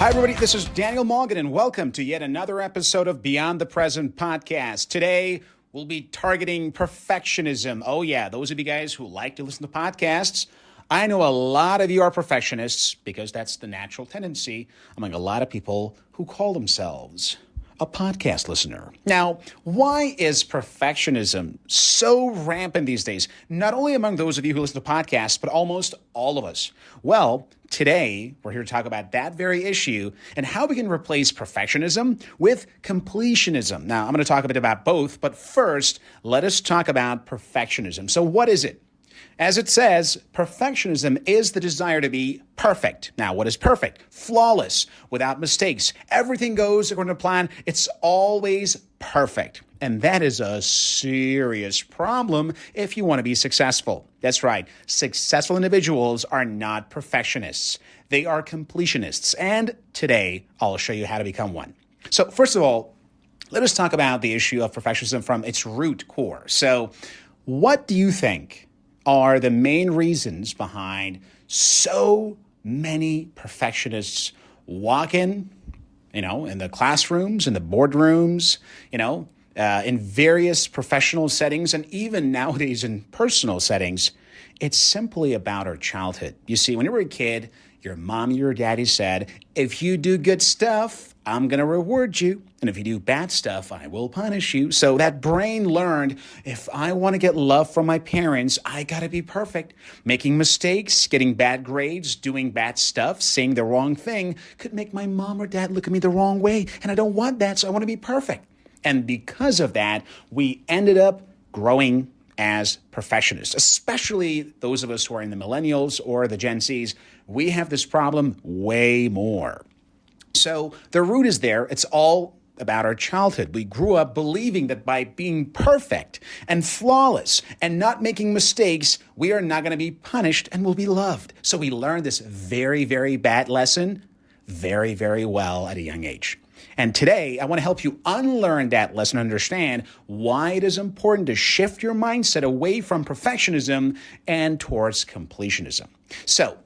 Hi, everybody. This is Daniel Molgan, and welcome to yet another episode of Beyond the Present podcast. Today, we'll be targeting perfectionism. Oh, yeah, those of you guys who like to listen to podcasts, I know a lot of you are perfectionists because that's the natural tendency among a lot of people who call themselves a podcast listener. Now, why is perfectionism so rampant these days? Not only among those of you who listen to podcasts, but almost all of us. Well, today, we're here to talk about that very issue and how we can replace perfectionism with completionism. Now, I'm going to talk a bit about both, but first, let us talk about perfectionism. So what is it? As it says, perfectionism is the desire to be perfect. Now, what is perfect? Flawless, without mistakes. Everything goes according to plan. It's always perfect. And that is a serious problem if you want to be successful. That's right. Successful individuals are not perfectionists. They are completionists. And today, I'll show you how to become one. So first of all, let us talk about the issue of perfectionism from its root core. So what do you think are the main reasons behind so many perfectionists walking, in the classrooms, in the boardrooms, in various professional settings, and even nowadays in personal settings? It's simply about our childhood. You see, when you were a kid, your mom or your daddy said, if you do good stuff, I'm going to reward you. And if you do bad stuff, I will punish you. So that brain learned, if I want to get love from my parents, I got to be perfect. Making mistakes, getting bad grades, doing bad stuff, saying the wrong thing could make my mom or dad look at me the wrong way. And I don't want that, so I want to be perfect. And because of that, we ended up growing as perfectionists, especially those of us who are in the millennials or the Gen Zs. We have this problem way more. So the root is there. It's all about our childhood. We grew up believing that by being perfect and flawless and not making mistakes, we are not going to be punished and will be loved. So we learned this very, very bad lesson very, very well at a young age. And today, I want to help you unlearn that lesson and understand why it is important to shift your mindset away from perfectionism and towards completionism. So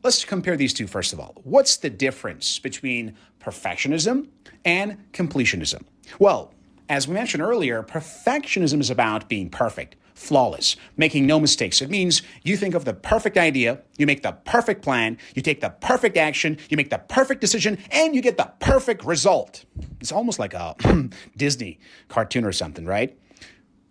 let's compare these two first of all. What's the difference between perfectionism and completionism? Well, as we mentioned earlier, perfectionism is about being perfect, flawless, making no mistakes. It means you think of the perfect idea, you make the perfect plan, you take the perfect action, you make the perfect decision, and you get the perfect result. It's almost like a Disney cartoon or something, right?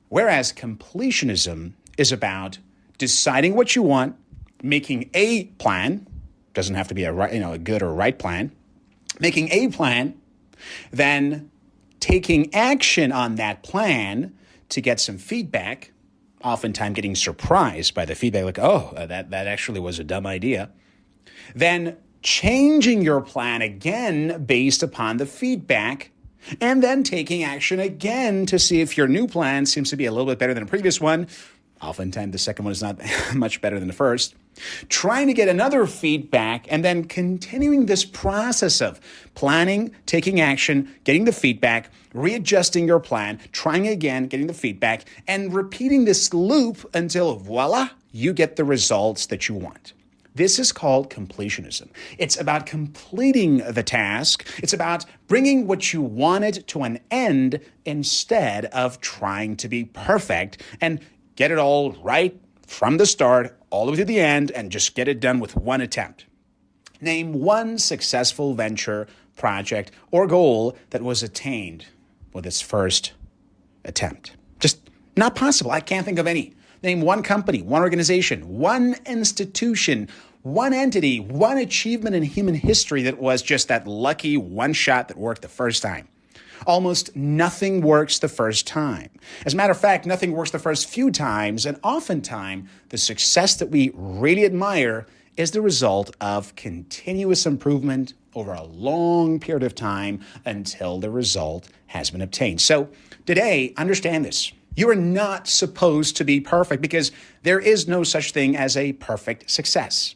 Whereas completionism is about deciding what you want, making a plan, doesn't have to be a good or right plan, making a plan, then taking action on that plan to get some feedback, oftentimes getting surprised by the feedback, like, that actually was a dumb idea. Then changing your plan again based upon the feedback, and then taking action again to see if your new plan seems to be a little bit better than the previous one. Oftentimes the second one is not much better than the first. Trying to get another feedback and then continuing this process of planning, taking action, getting the feedback, readjusting your plan, trying again, getting the feedback, and repeating this loop until voila, you get the results that you want. This is called completionism. It's about completing the task. It's about bringing what you wanted to an end instead of trying to be perfect and get it all right from the start all the way to the end and just get it done with one attempt. Name one successful venture, project, or goal that was attained with its first attempt. Just not possible. I can't think of any. Name one company, one organization, one institution, one entity, one achievement in human history that was just that lucky one shot that worked the first time. Almost nothing works the first time. As a matter of fact, nothing works the first few times, and oftentimes the success that we really admire is the result of continuous improvement over a long period of time until the result has been obtained. So today, understand this. You are not supposed to be perfect because there is no such thing as a perfect success.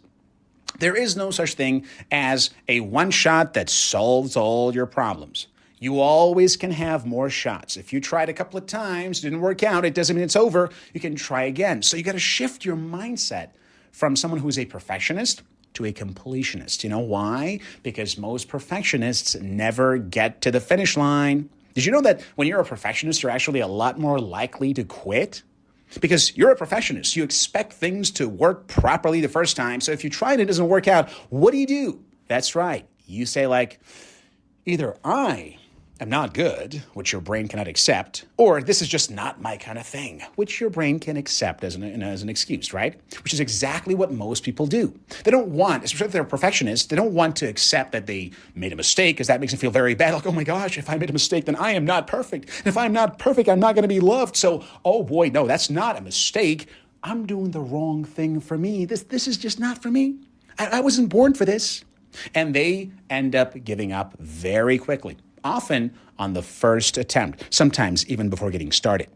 There is no such thing as a one shot that solves all your problems. You always can have more shots. If you tried a couple of times, didn't work out, it doesn't mean it's over. You can try again. So you got to shift your mindset from someone who's a perfectionist to a completionist. You know why? Because most perfectionists never get to the finish line. Did you know that when you're a perfectionist, you're actually a lot more likely to quit? Because you're a perfectionist. You expect things to work properly the first time. So if you try and it doesn't work out, what do? That's right. You say like, either I am not good, which your brain cannot accept, or this is just not my kind of thing, which your brain can accept as an excuse, right? Which is exactly what most people do. They don't want, especially if they're perfectionists, they don't want to accept that they made a mistake because that makes them feel very bad. Like, oh my gosh, if I made a mistake, then I am not perfect. And if I'm not perfect, I'm not going to be loved. So, oh boy, no, that's not a mistake. I'm doing the wrong thing for me. This is just not for me. I wasn't born for this. And they end up giving up very quickly, often on the first attempt, sometimes even before getting started.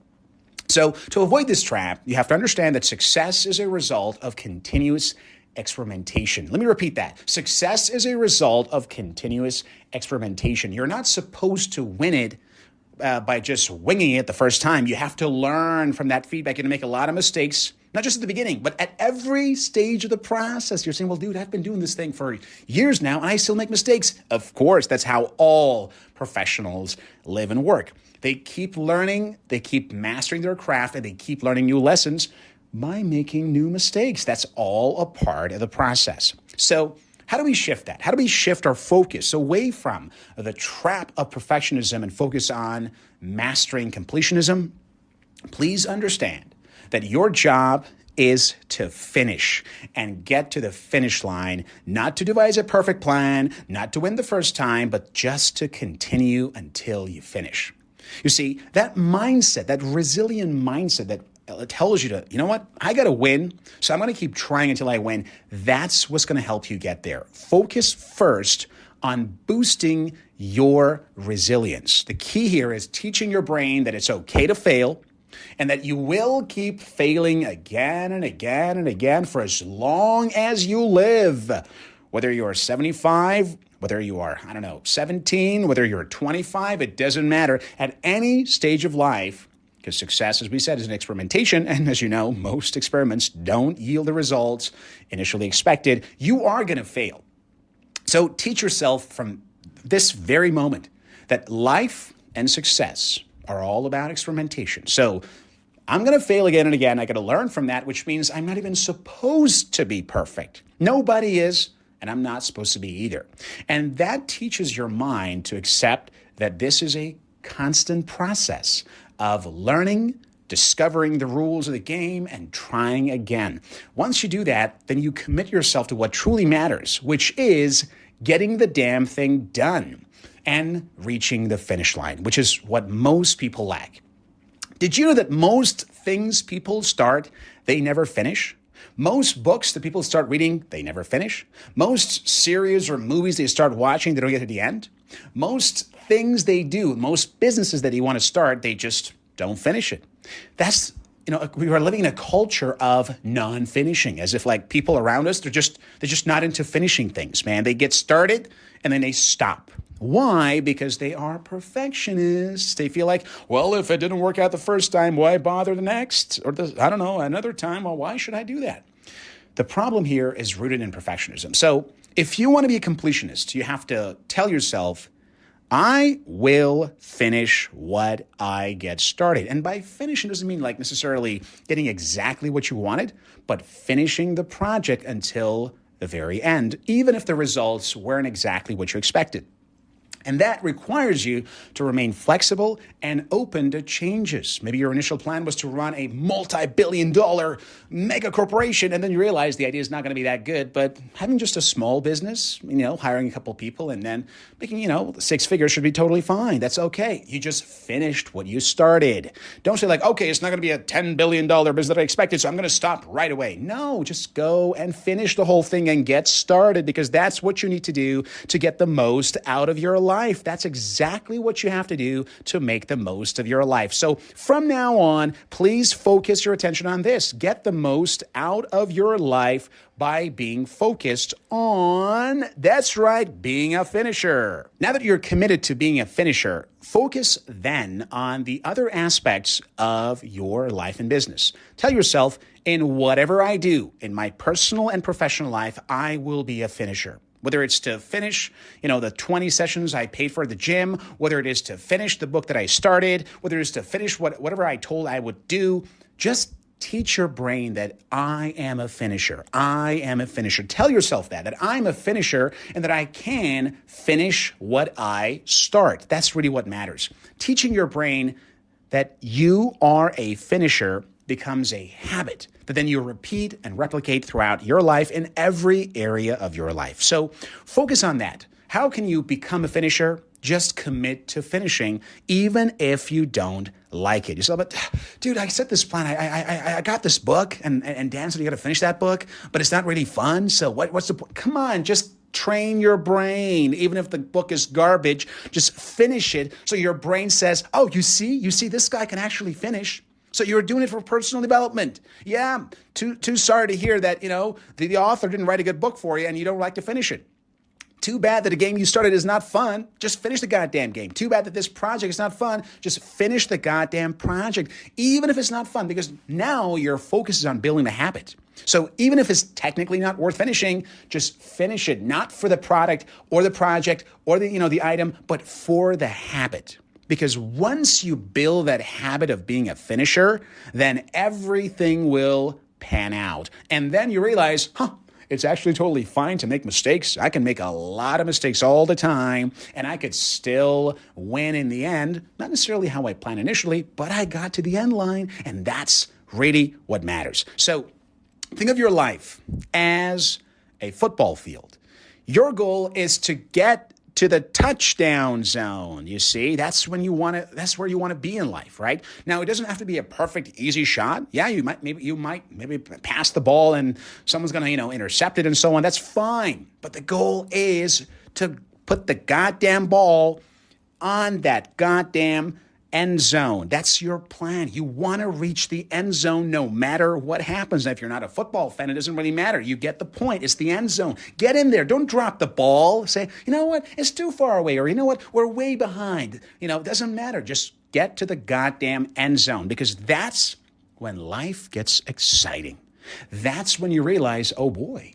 So to avoid this trap, you have to understand that success is a result of continuous experimentation. Let me repeat that. Success is a result of continuous experimentation. You're not supposed to win it by just winging it the first time. You have to learn from that feedback. You're going to make a lot of mistakes, not just at the beginning, but at every stage of the process. You're saying, well, dude, I've been doing this thing for years now, and I still make mistakes. Of course, that's how all professionals live and work. They keep learning, they keep mastering their craft, and they keep learning new lessons by making new mistakes. That's all a part of the process. So how do we shift that? How do we shift our focus away from the trap of perfectionism and focus on mastering completionism? Please understand that your job is to finish and get to the finish line, not to devise a perfect plan, not to win the first time, but just to continue until you finish. You see, that mindset, that resilient mindset that it tells you to, you know what, I got to win, so I'm going to keep trying until I win. That's what's going to help you get there. Focus first on boosting your resilience. The key here is teaching your brain that it's okay to fail and that you will keep failing again and again and again for as long as you live. Whether you're 75, whether you are, 17, whether you're 25, it doesn't matter. At any stage of life, because success, as we said, is an experimentation, and as you know, most experiments don't yield the results initially expected, you are going to fail. So teach yourself from this very moment that life and success are all about experimentation. So I'm going to fail again and again. I got to learn from that, which means I'm not even supposed to be perfect. Nobody is, and I'm not supposed to be either. And that teaches your mind to accept that this is a constant process of learning, discovering the rules of the game, and trying again. Once you do that, then you commit yourself to what truly matters, which is getting the damn thing done and reaching the finish line, which is what most people lack. Did you know that most things people start, they never finish? Most books that people start reading, they never finish. Most series or movies they start watching, they don't get to the end. Most things they do, most businesses that you want to start, they just don't finish it. That's, we are living in a culture of non-finishing, as if like people around us, they're just not into finishing things, man. They get started and then they stop. Why? Because they are perfectionists. They feel like, well, if it didn't work out the first time, why bother the next? Or another time, well, why should I do that? The problem here is rooted in perfectionism. So if you want to be a completionist, you have to tell yourself, I will finish what I get started. And by finishing doesn't mean like necessarily getting exactly what you wanted, but finishing the project until the very end, even if the results weren't exactly what you expected. And that requires you to remain flexible and open to changes. Maybe your initial plan was to run a multi-billion-dollar mega corporation, and then you realize the idea is not going to be that good, but having just a small business, hiring a couple people and then making, 6 figures should be totally fine. That's okay. You just finished what you started. Don't say like, okay, it's not going to be a $10 billion business that I expected, so I'm going to stop right away. No, just go and finish the whole thing and get started, because that's what you need to do to get the most out of your life. life. That's exactly what you have to do to make the most of your life. So from now on, please focus your attention on this. Get the most out of your life by being focused on, that's right, being a finisher. Now that you're committed to being a finisher, focus then on the other aspects of your life and business. Tell yourself, in whatever I do in my personal and professional life, I will be a finisher. Whether it's to finish, the 20 sessions I paid for at the gym, whether it is to finish the book that I started, whether it is to finish whatever I told I would do, just teach your brain that I am a finisher. I am a finisher. Tell yourself that I'm a finisher and that I can finish what I start. That's really what matters. Teaching your brain that you are a finisher becomes a habit that then you repeat and replicate throughout your life in every area of your life. So focus on that. How can you become a finisher? Just commit to finishing, even if you don't like it. You say, but dude, I set this plan. I got this book, and Dan said you got to finish that book, but it's not really fun. So what's the point? Come on, just train your brain. Even if the book is garbage, just finish it. So your brain says, oh, you see, this guy can actually finish. So you're doing it for personal development. Yeah, too sorry to hear that, the author didn't write a good book for you and you don't like to finish it. Too bad that a game you started is not fun. Just finish the goddamn game. Too bad that this project is not fun. Just finish the goddamn project, even if it's not fun, because now your focus is on building a habit. So even if it's technically not worth finishing, just finish it, not for the product or the project or the item, but for the habit. Because once you build that habit of being a finisher, then everything will pan out. And then you realize, it's actually totally fine to make mistakes. I can make a lot of mistakes all the time, and I could still win in the end. Not necessarily how I planned initially, but I got to the end line, and that's really what matters. So think of your life as a football field. Your goal is to get to the touchdown zone. You see, that's where you want to be in life, right? Now, it doesn't have to be a perfect, easy shot. Yeah, you might pass the ball and someone's going to, intercept it and so on. That's fine. But the goal is to put the goddamn ball on that goddamn end zone. That's your plan. You want to reach the end zone no matter what happens. Now, if you're not a football fan, it doesn't really matter. You get the point. It's the end zone. Get in there. Don't drop the ball. Say, you know what? It's too far away. Or you know what? We're way behind. It doesn't matter. Just get to the goddamn end zone, because that's when life gets exciting. That's when you realize, oh boy,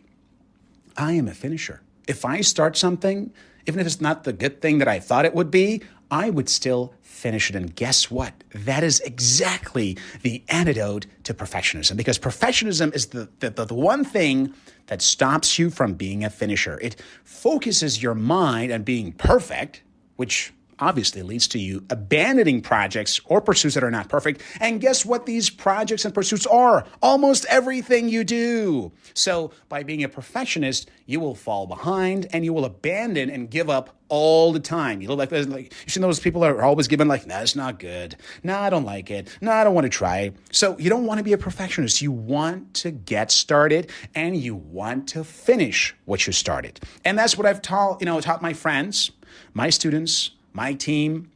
I am a finisher. If I start something, even if it's not the good thing that I thought it would be, I would still finish it. And guess what? That is exactly the antidote to perfectionism, because perfectionism is the one thing that stops you from being a finisher. It focuses your mind on being perfect, which obviously leads to you abandoning projects or pursuits that are not perfect. And guess what these projects and pursuits are? Almost everything you do. So by being a perfectionist, you will fall behind and you will abandon and give up all the time. You look like you see those people that are always giving nah, it's not good. Nah, I don't like it. Nah, I don't want to try it. So you don't want to be a perfectionist. You want to get started and you want to finish what you started. And that's what I've taught my friends, my students, my team,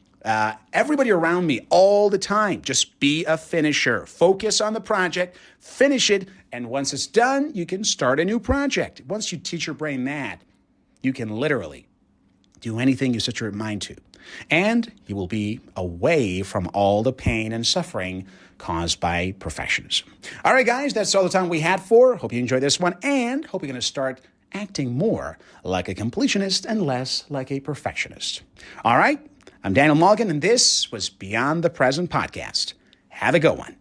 everybody around me all the time. Just be a finisher. Focus on the project, finish it, and once it's done, you can start a new project. Once you teach your brain that, you can literally do anything you set your mind to. And you will be away from all the pain and suffering caused by perfectionism. All right, guys, that's all the time we had for. Hope you enjoyed this one, and hope you're going to start acting more like a completionist and less like a perfectionist. All right, I'm Daniel Molgan, and this was Beyond the Present Podcast. Have a good one.